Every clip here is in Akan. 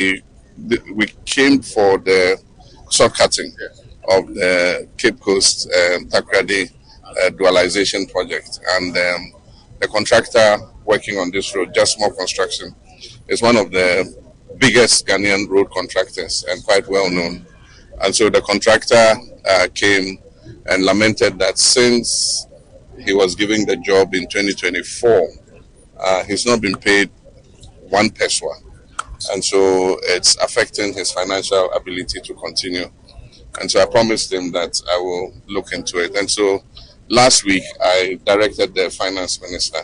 we came for the soft cutting of the Cape Coast Takoradi dualization project, and the contractor working on this road, Just More Construction, is one of the biggest Ghanaian road contractors and quite well known. And so the contractor came and lamented that since he was giving the job in 2024, he's not been paid 1 pesewa. And so it's affecting his financial ability to continue. And so I promised him that I will look into it. And so last week I directed the finance minister.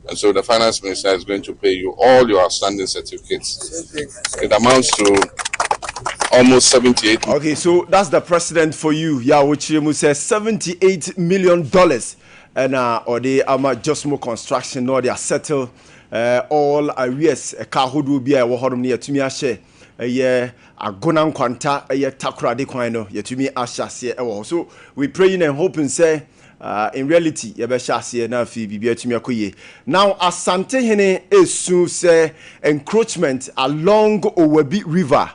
And so the finance minister is going to pay you all your outstanding certificates. It amounts to almost 78. Okay, so that's the president for you. Which says $78 million. And or they are just more construction, or they are settled all arrears. A car would be a wahodum near to me a share. A year a gonam quanta, a year takra de quino, yet to me asha see. So we praying and hoping, say. In reality, yabashasi na fi bibia tumi akoye. Now, Asante Hene esu say encroachment along Owebi River,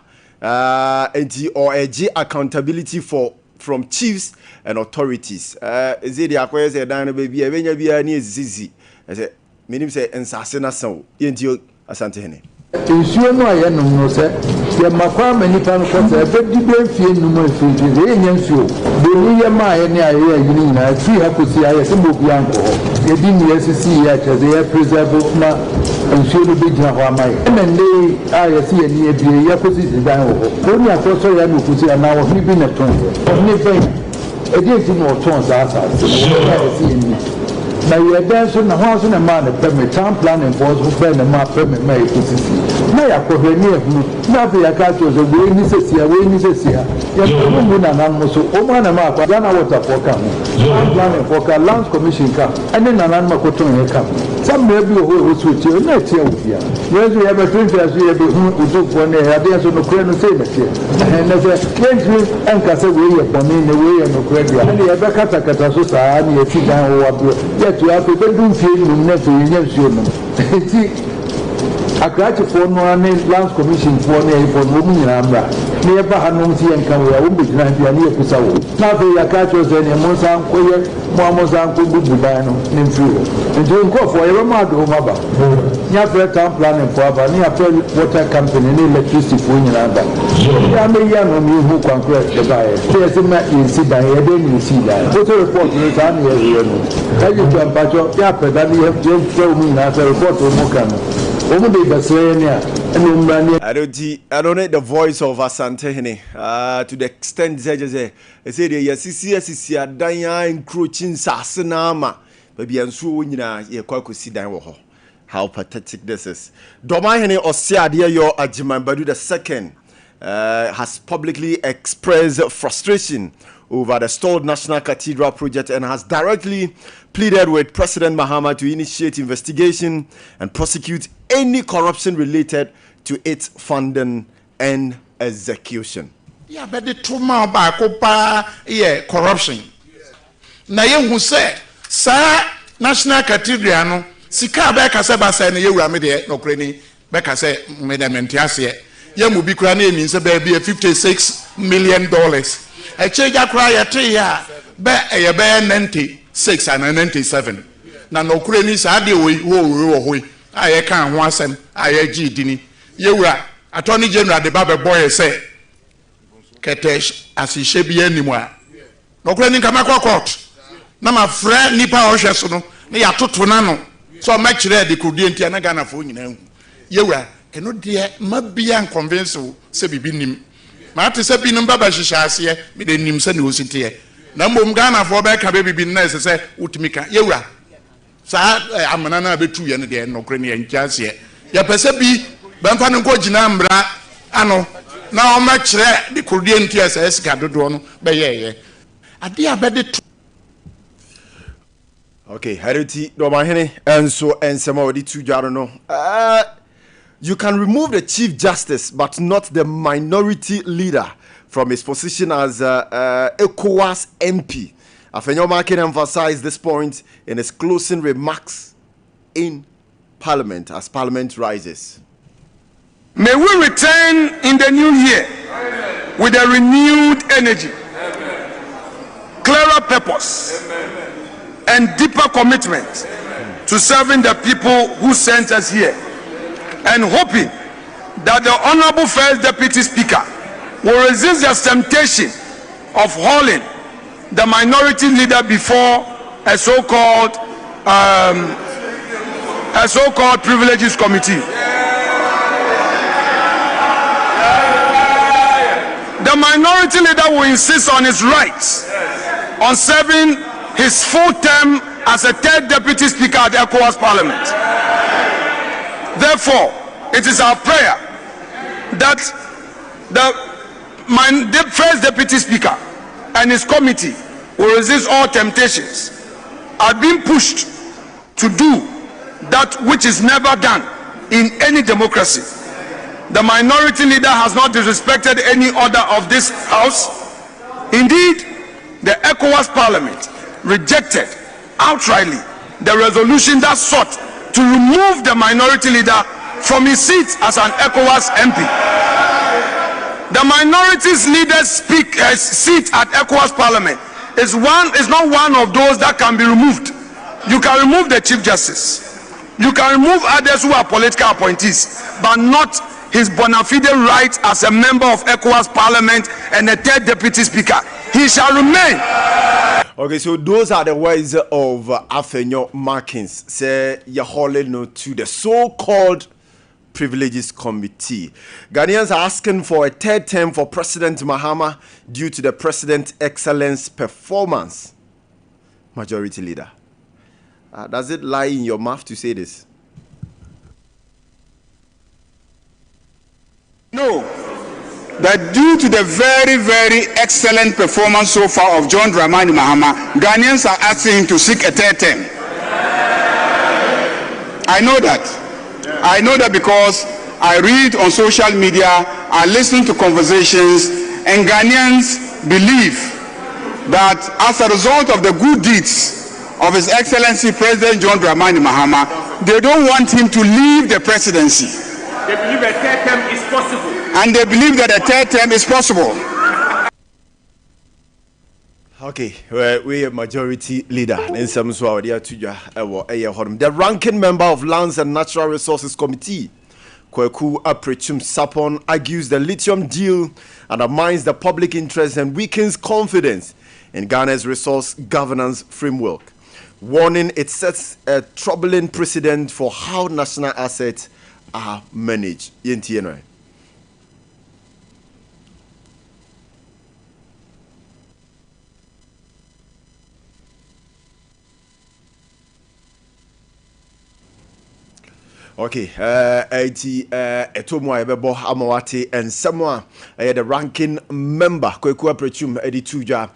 or accountability from chiefs and authorities. Is it the akoye say dan baby ebenya bia ni ezizi. I say minim say ensase na san. Yenti Asante Hene. Issue no aye no no say ye makwa mani pan ko say bedi be fie no mo fie de yen fie de ni ye ma aye ni aye yini na fie ha ko si aye se mo bia nko ye di ni asisi ya che ye preserve na issue no be gina ho amai na ne aye si ye ni e bia ye ko si dan ho ko ni akoso ya no ko si na wo ni bi na ton ni fe e di ti no ton sa si ni na ye dance na ho so na ma na permit town planning for so be na ma permit ma ekosisi na ya ko he ni ehunu na be ya ka to so we ni sesia ya mo na na mo so o ma na ma kwa na water for kam town planning for ka land commission ka ene na na ma ko to he kam some may be o so che na che o bia ye so ya be twin face ye be hu uzo for na ya de so no kure no say na che na se kentri en ka se we ye boni ne we ye no kure dia na ye be kata kata so sa ni e ti dan o wa to have to do film never you Akrachi for no land commission for women in Ambra. Never had no see and come where we began to near Pusaw. Now the Akacho and Mosan Koya, Mamozan Kububano, named Fuel. And doing call for a Romado Maba. Near town planning for near water company and electricity for in Ambra. Yammy young me who concrete the buyer. There's a man in Sida, I didn't see that. What a report is on here. Tell you to Ampacho, Yapper, that you have just shown me as a report to Mokan. I don't know the voice of Asante Hene to the extent they say the CCS Danya encroaching Sasanama, baby, and so you quite see down. How pathetic this is. Omanhene Ade Akye Abia the second has publicly expressed frustration over the stalled National Cathedral project and has directly pleaded with President Mahama to initiate investigation and prosecute any corruption related to its funding and execution. Yeah, but the trauma about corruption. Na ye hu say sa National Cathedral no sika ba ka se ba say na ye wura me de no krani ba ka say me de mentiase ye mu bi kura na emi se ba bi $56 million. A change akra ya 3 ya be ye be 96 and 97 na no krani sa de wo aye kan ho asem aye gi dini yewura attorney general de babe boy say ketesh asihye bi animu a no krani kama court na ma fra nipa ohwe so no na ya toto na no so ma kire de kodie ntia na Ghana fo nyina hu yewura eno de ma bia convince se bibi nim ma ate se bi no baba hihya ase me de nim se ne osite na mbom Ghana fo be ka bibi na se utimika yewura sa amana na betu ye ne de no kre ne nkiase ya pese bi bemfa ne ko gina mbra ano na o ma kire de kodie ntia se sika dodo no be ye ade abede. Okay, Harity Omanhene and so ensema odi tu jaro no. You can remove the Chief Justice but not the minority leader from his position as ECOWAS MP. Afenyomakin emphasized this point in his closing remarks in Parliament as Parliament rises. May we return in the new year with a renewed energy, clearer purpose, and deeper commitment to serving the people who sent us here, and hoping that the Honorable First Deputy Speaker will resist the temptation of hauling the minority leader before a so-called privileges committee. The minority leader will insist on his rights on serving his full term as a third deputy speaker at ECOWAS Parliament. Therefore, it is our prayer that the first deputy speaker and his committee will resist all temptations, are being pushed to do that which is never done in any democracy. The minority leader has not disrespected any order of this house. Indeed, the ECOWAS Parliament rejected outrightly the resolution that sought to remove the minority leader from his seat as an ECOWAS MP. The minorities leader's seat at ECOWAS Parliament is not one of those that can be removed. You can remove the Chief Justice. You can remove others who are political appointees, but not his bona fide right as a member of ECOWAS Parliament and a third deputy speaker. He shall remain. Okay, so those are the words of Afenyo Markins. Say you're holding to the so-called Privileges Committee. Ghanaians are asking for a third term for President Mahama due to the President's excellence performance. Majority Leader. Does it lie in your mouth to say this? No. That due to the very, very excellent performance so far of John Dramani Mahama, Ghanaians are asking him to seek a third term. I know that. I know that because I read on social media, I listen to conversations, and Ghanaians believe that as a result of the good deeds of His Excellency President John Dramani Mahama, they don't want him to leave the presidency. They believe a third term is possible. And they believe that a third term is possible. Okay, we are majority leader. The ranking member of Lands and Natural Resources Committee, Kweku Aprechum Sapon, argues the lithium deal undermines the public interest and weakens confidence in Ghana's resource governance framework, warning it sets a troubling precedent for how national assets are managed. Okay, etomo ebebo amawati and someone the ranking member Kweku Aprechum edituja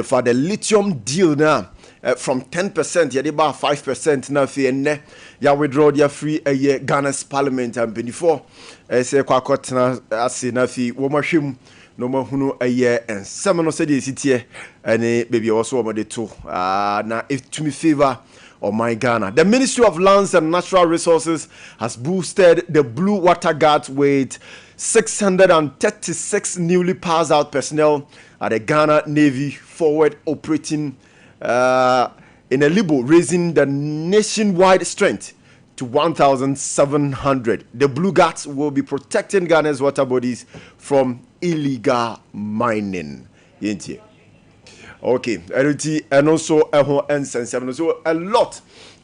for the lithium deal now from 10% ya deba 5% na fi enne ya withdraw their free Ghana's parliament and before say kwakotna ase na fi wo mahwem no mahunu and some no say the sitie ene baby also wo de to na if to me favor of my Ghana. The Ministry of Lands and Natural Resources has boosted the Blue Water Guards with 636 newly passed out personnel at the Ghana Navy forward operating in a Libo, raising the nationwide strength to 1,700. The Blue Guards will be protecting Ghana's water bodies from illegal mining. Okay, and also and so a lot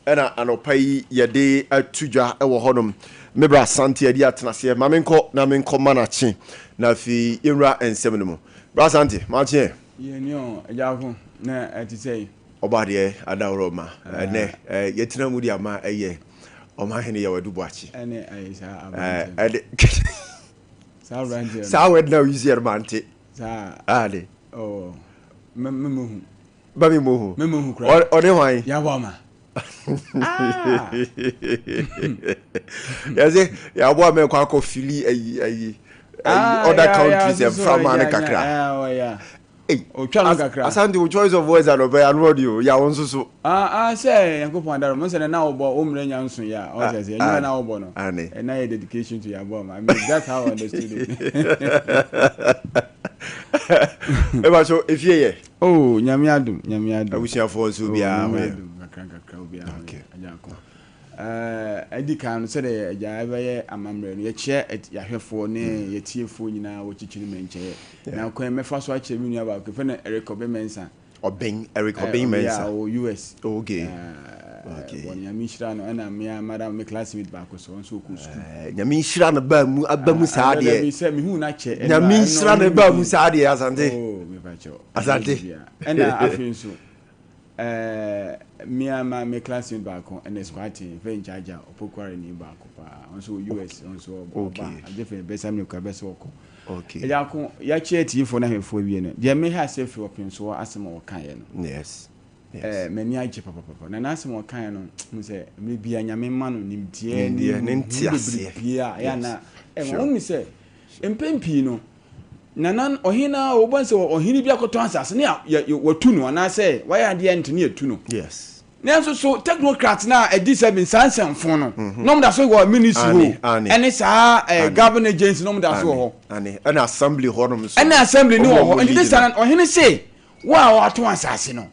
and pay ye day tuja honum mebra santi adi atnase mamenko na menko manachi na fi ira and seminum bra santi machi ye nyo ajaho na atise obade adawroma ne yetina mudi ama eye Omanhene Yaw Boakye ene ayisa ade sa brand sa wed na user mante sa ade oh memuhu kra ode hwan ya boma yaze ya bo me kwa ko fili ayi other countries and from an kakra Hey, Kakra. Asante, your choice of words are over and radio. Ya onso so. Say Yankopon Adaro, mo say na obo omre nyanso ya. O say you na obo no. And na dedication to your mom. I mean that's how I understood it. Eba so efie oh, nyame adum. Abusia for so bia ho. Kakra bia. Okay. Ajanko. Edi kan so de agya ebe amamre no ye che yahwefo ne yetiefo nyina wo chichiri menche. Na kwan mefa so ache mi nua ba ko fe na Eric Mensa. Eric Mensa. Yeah, US. Okay. Won nyame hira no na me madam me classmate ba ko so ku school. Nyame hira no ba mu abamu saa de. Me say me hu na che. Nyame hira no ba mu saa de Asante. Oh, me ba che. Asante. Na afin so me ama me classmate ba ko and squatting ve charger opokware ni ba ko pa onso US onso ba ajefe be sam ne ka be so ko. Okay. Ya ko ya che tifo na hefo wie ne. De me ha se fi opin so asem o kan ye no. Yes. Mani aje papa na nasem o kan no mu se me bia nyame ma no nimtie ne ntiase bia ya na mo mi se empempi no nanan ohina obonse ohini bia koto asase ne watu no na se waya de ente ne etu no. Yes. Nanso so technocrat na edi7 sansanfo no nom da so go ministry ho ene sa governor agency nom da so ho an assembly ho nom so an assembly ni ho and this time ohene say wa ato asase no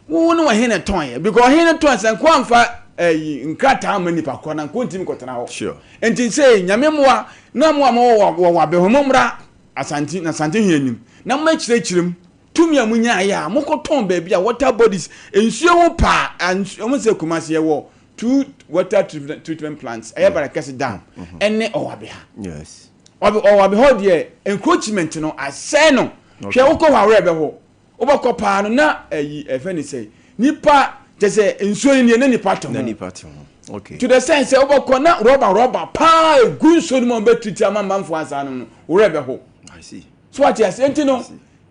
wo no ohene ton ye because ohene ton san ko amfa nkrata amani pa ko na ko ntimi kotena ho sure enti say nyame moa na moa mo wa be ho momra asante na sante hianim na ma kirechirem tumi amunya ya mokoton ba bia water bodies ensuo wo pa omo se kumase ye wo two water treatment plants e barakase dam ene owabe ha yes owabe ho de encroachment no ase no hwe wo ko hware be ho obako pa no na efe ni say nipa jese ensuo ni ne nipa to okay to the sense obako na rubber pa egu so ni mo be treat amamfo asa no wo be ho I see so what you say ntino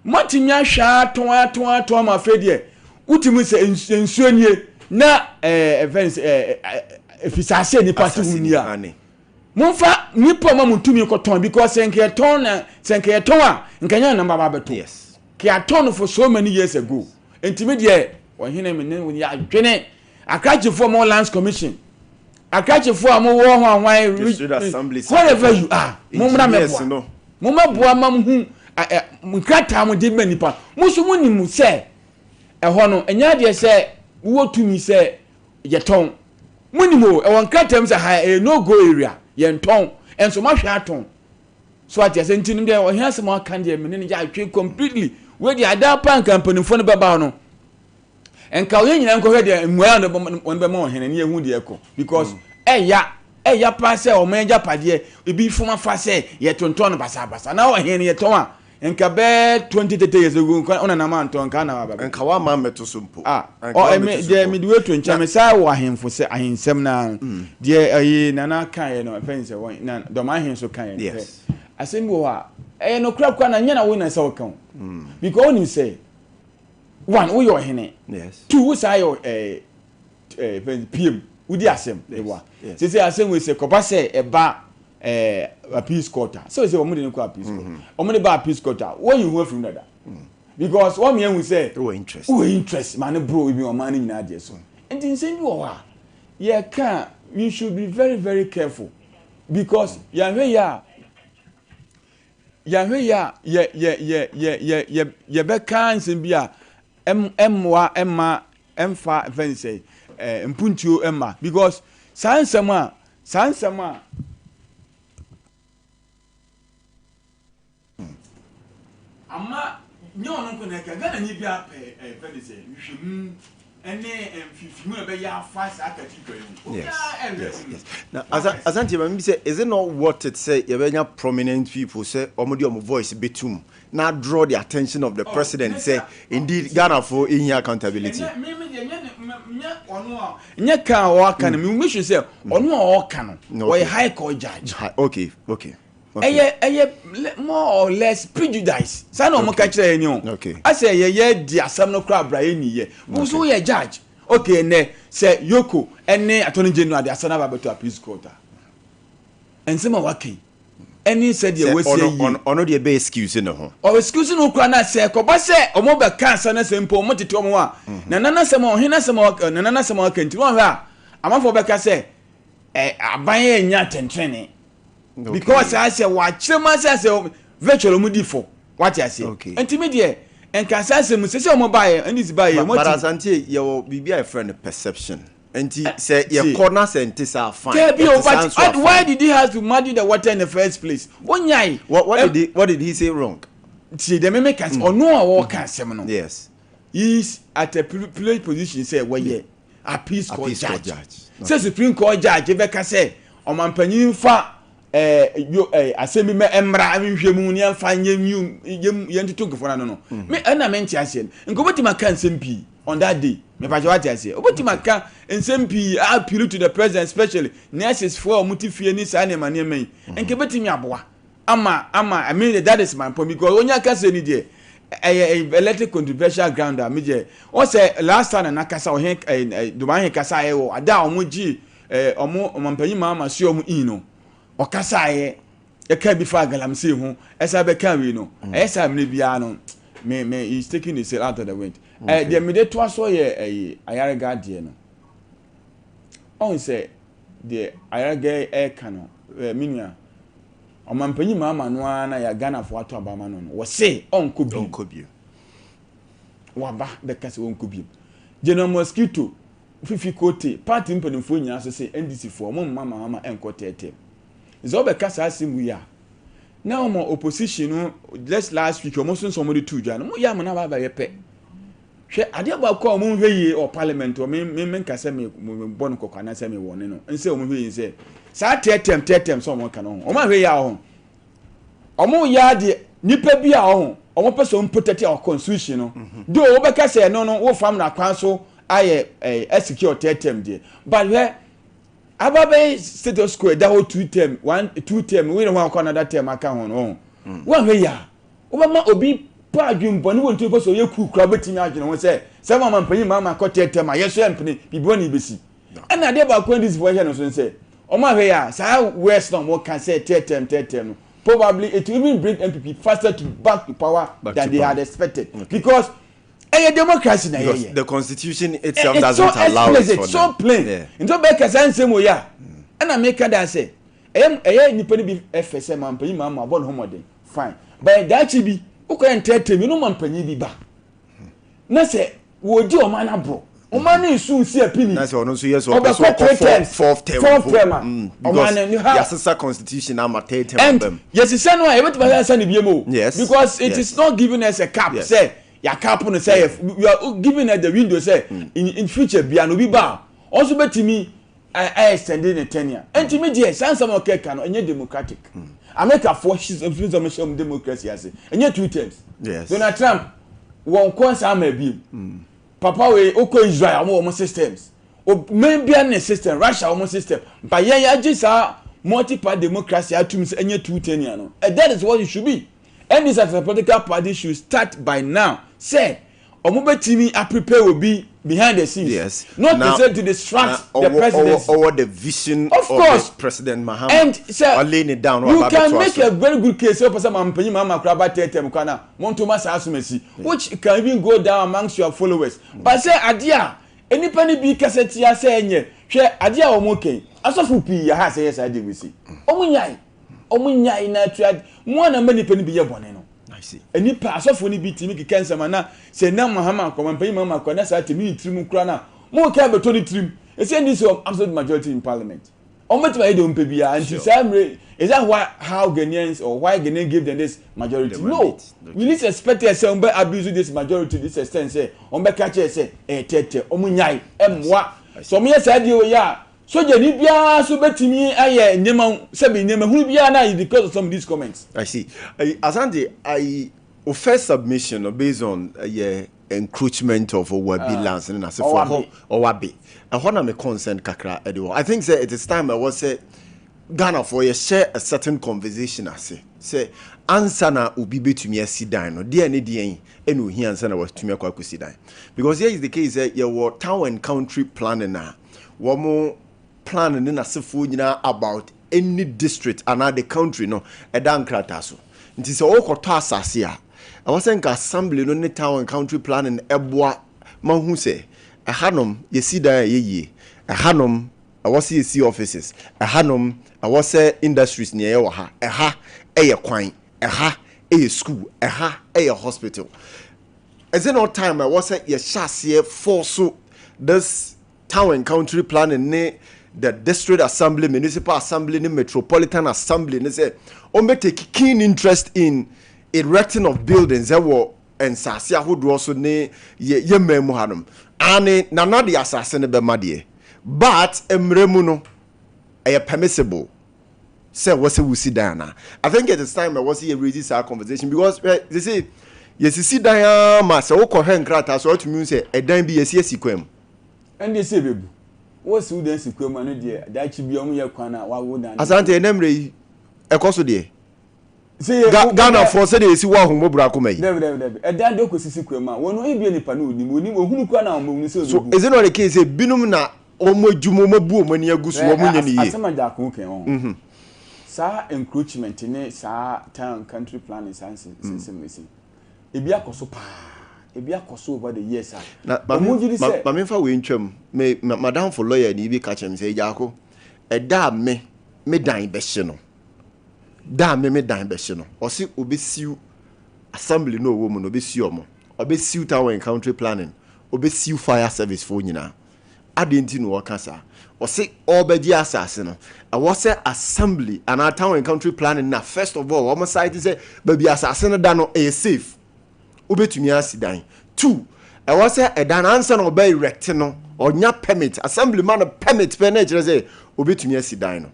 matinya hwa ton ma fedie utimi se ensuanie na events efisase ni party hunia monfa nipa ma mutumi koton because senke ton a nkanya namba ba beto yes ke aton for so many years ago entimi de ohene me ne ya dwene akachefo mo lands commission akachefo am wo ho anwan wherever you are momra mebo momabo amam hu nkrata mo de manipa muso munimu se eho no enya de se wo tumi se yeton munimo e won nkrata se ha no go area yenton enso ma hwe aton so ati ase ntinim de o hiase mo kan de me ne ja atwe completely we de ada pan company fo ne baba no enka we nyina nko hwe de mua no be mo hene ne ehu de eko because eya pa se o menja pade ebi fuma fa se yetonton basa na o hene yeton a enka be 20-30 years ago ona na man ton ka na baba enka wa ma meto so mpo de me de to ncha me sai wa ahemfo se ahensem na de ayi nana kan ye no fense won na do ma ahen so kan ye asem bo ha no kra na nya na wo na se wo kan because oni say one wo yo hene yes two wo sai yo PM udi asem e wa se asem we se kopa se eba a peace quarter so say omo de ne ko a peace quarter omo de ba peace quarter when you from that because what me we say interest man bro we be o man nyina de so and insane bi o ha ye can you should be very very careful because ya be kan sin bia emma emfa even say mpuntuo emma because sansama ama nyo no ko na ka gana ni bia even say hwehwemu ene mfifimu e be ya fast Cathedral yes now Asante me say is it not what it say you be prominent people say omodi omo voice betum now draw the attention of the president say indeed Ghana for in accountability nya ka o kan me should say onu o kan no we high court judge okay more or less prejudice say no mo ka kire any o I say ye di asam no kra bra ye ye wo so ye judge okay ne say Yoko ene attorney general di asana ba beto appeals court ensema wakin any said you was on the be excuse no ho or excuse no kra na say ko ba say omo be cancer na say mpo mo tete omo a na nana say mo hena say mo na nana say mo kanti won ha amafo be ka say aban enya tentrene because I say wa chema say virtual omudifo what I say enti and can say say omo buy and this buy but asante your bibia friend perception and say your corner scientists are fine. Why did he have to muddy the water in the first place? What did he say wrong? See, the make us or no walk seminal. Yes. He's at a privileged position, say, well, yeah, a peace court judge. Say Supreme Court judge, if I can say, on my penny fa assembly emra hwemu fan yem to talk for no. Me and I mention and go to my can SMP on that day. Me pa what I say. Oboti maka SMP appeal to the president especially nurses for mutifie ni sa na mane men. Enke beti mi aboa. Ama I mean that is my point because onya ka say ni dey electric controversial ground me je. O say last time na kasa o hen do man hen kasa e wo ada o mo gi omo mampanyi mama si o mo no. O kasa e ka bi fa galamse ho esa be kan wi no. Esa mne bia no. Me he's taking his out of the wind. The immediate to so ye ayarega de no. On say the ayarega kano minia. O mampanyi mama no na ya Ghana for ato abama no. Wo say on kobi. Waba be kase on kobi. General Mosquito fifi kote party mpanimfo nyina so say NDC for mama enkotete. Zo be kase asimu ya. Now my opposition just last week almost somebody two jana mo ya na ba yepe hwe ade ba ko mo hweye or parliament or me ka se me bon kokwa na se me wone no nse o mo hweye se sa tetem so mo ka no o ma hweye a ho o mo ya de nipa bi a ho o mo person protect our constitution no do o be ka se no wo fam na kwan so aye secure tetem de but where ababe status quo da ho 2 term we no wan call another term aka ho no wan we ya obama obi pa adwumbo ne wontu fo so ye kukura betimi adwene ho se mama mpanyi mama ko term ayeso empene bibo ni besi and ade ba ko this version so say o ma we ya sa west no mo can say term no probably it will even bring MPP faster back to power than they had expected because a democracy na because the constitution itself doesn't allow it for so plain into be kasa nsem ya and I make that say nipa ni bi FSM mampanyi mama bon homode fine but that be uko entertain no mampanyi bi ba na say wo di o mana bro o man isu nsi apini na say ono so yes o fourth term because yes constitution am third term and yes say no e betima say na biemo because it is not giving us a cap say ya cap no say you are giving at the window say in future bia no bi ba also betimi I extended the tenure entimi dey sense am okay can enye democratic America for she's of democracy as enye 2 terms Donald Trump won cause am bi papa we oko Israel am systems o maybe an system Russia am system but ya just multi-party democracy atum enye 2 tenure no that is what it should be. And this as a political party should start by now. Say, Omubetimi a prepare will be behind the scenes. Not now, to distract the president or the vision of course. President Mahama. And sir, laying it down. You can make a very good case for some Mama Krabate Mukana, Montomas Asumesi, which can even go down amongst your followers. But say, Adia, any penny be cassetia saying, share Adia Omoke. Asofupi, ya has yes, I did we see. Omunya ina triad mo na mani pani biye bone no I see eni pa asofo ni bi timi kikensa mana se na Mahama ko man pani mama ko na sa timi trim kura na mo ka beto ni trim e say this absolute majority in parliament ometima e don pe bia anti samre is that how Ghanaians or why Ghanaians give them this majority no we need to expect say on be abuse this majority this extent say on be catch say tete omunya emwa so me say dey o ya so je bia so betimi aye nyema sebi nyema hu bia na because of some of these comments. I see. Asante, first submission based on encroachment of Owabi lands and as for Owabi. And what am a concern kakra edo. I think say it is time I was say Ghana for you share a certain conversation say answer na obi betumi asidan no dey any dey enu hi answer na was tumi akwa kusidan because here is the case your town and country planning na womo plan in asefo nyina about any district and the country no edan krata so nti se okoto asase a awasen ka assembly no ne town and country planning eboa mahu se ehanom yesi dan yeye ehanom awose yesi offices ehanom awose industries ne ye ha eha eye kwan eha eye school eha eye hospital. Is it not time I was at your chassis force this town and country planning ne the district assembly, municipal assembly, the metropolitan assembly, and say, take keen interest in erecting of buildings that were and Sasia who do also ne ye memohanum. And nana the assassin be madie. But emremuno a permissible. Say what's a wusi dana. I think at this time I was here reading our conversation because they say yes, you see Diana Massa, Oko Henkrata, so to me say a dime be a sequem. And they say, what's who then sequem, and dear, that should be only a corner, why wouldn't Asante and Emery a coso dear? Say, Ghana for said, is you want Mobracume. Never, a damn doco sequema, won't be any panu, who can now so is it not a case a binumna almost Jumo boom when you go so many some dark cooking. Sir, encroachment in a sir town country planning science missing. Ebia koso pa ebia koso over the years na ma we ntwam me madam for lawyer ni bi ka chem say jako e da me dan be hye no da me dan be hye no o se obesiu assembly no wo mu no obesiu omo obesiu town and country planning obesiu fire service for nyina adenti no wakasa o se obedi asase no I was say assembly and our town and country planning na first of all almost side say baby asase no da no e safe ubetumi asidan 2 I was say a dan answer no be erect no onya permit assembly man permit pe na kire say ubetumi asidan no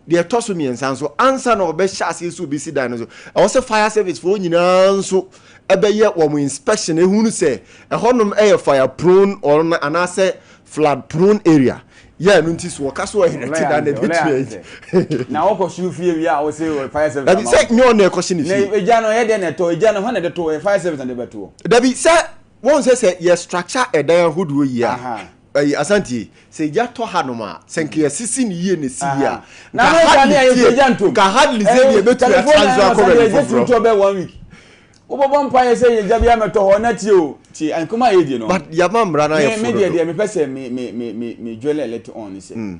de etoso mi ensanso answer no be chase so be sidan no so I was say fire service for nyina nso ebe ye wo inspection ehunu say ehonum e fire prone or anase flood prone area. Yeah, notice what caso erected and a bit. Now, of course, you feel we are say fire service. That is like no question. Jano head and a toy, Jano 100 to fire service and the battle. David said, one says, yes, structure a day who do ye. Asante, say Yato Hanoma, thank you, assisting ye in the sea. Now, I hardly say, but to 1 week. Obo vampire say Jabia meto honat you. And come aid no. But your mom ran away. Me person me dwell let on say.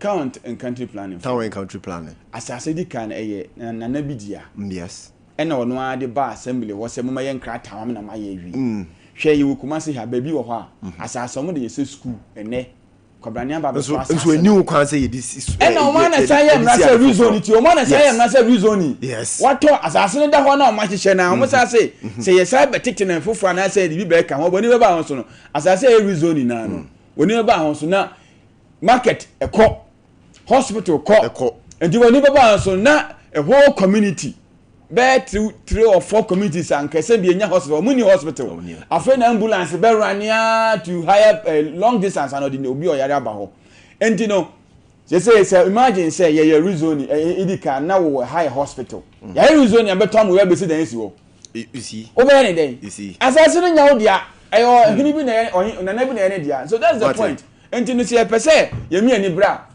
Count and country planning. Town and country planning. As I said, can a na bidia. Yes. And no ade bar assembly was a mama yen crat town na my wi. Share you come say her baby or her. As I some the school and ne. Kobrania baba so a new can say this is. And no man say am na say reason it. O man say am na say reason. Yes. What to assassin that one na ma hye na. Mo say yes I be tete na fofo na say the be ka ho boni be ba ho so no. As I say reason na no. Woni be ba ho so na market ekọ hospital ekọ. And the woni be ba ho so na a whole community. Be 3 or 4 communities and kese be nya hospital muni hospital afa na ambulance be rania to higher long distance and the obi oyare aba ho enti no say imagine say ye reason idika na wo high hospital ye reason ya beto am we be si dan si wo you see obe any day you see asase no nya wo dia ayo hini bi na na bi na ene dia so that's the point enti no say pese ye mi ani bra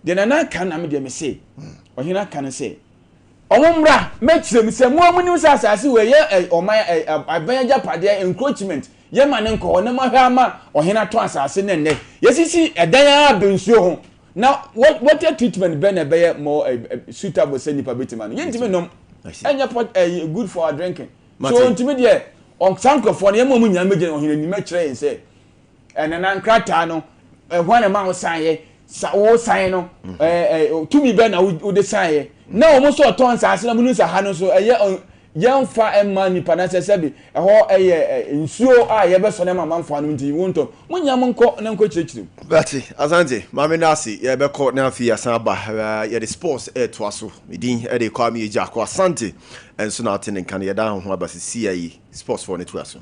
de na kan na me de me say ohina kan say omumra mechirem se mo amuni usasase we ye oman abanya pade encroachment ye mane nko na mahwa ama ohena to asase ne ne yesisi edan abensuo ho now what your treatment be na be more suitable say nipa betima no yentime nom enya pot good for drinking so ntime de on sankofo ne mo munya meje ohena ni mechire yen say enana nkrata no hwan ma wo san sa wo san no tumi be na wo de san na o mo so ton sa ase na munu sa ha no so yemfa emma ni panase sebi ho nsuo a ye be so na mamfa no nti wonto munya mo nko na nko chirechirim bati asante mame na ase ye be ko na afi asan ba ye the sports to aso medin e de kwa mi eja ko asante enso na atene kan ye da ho abasisi ayi sports for ne to aso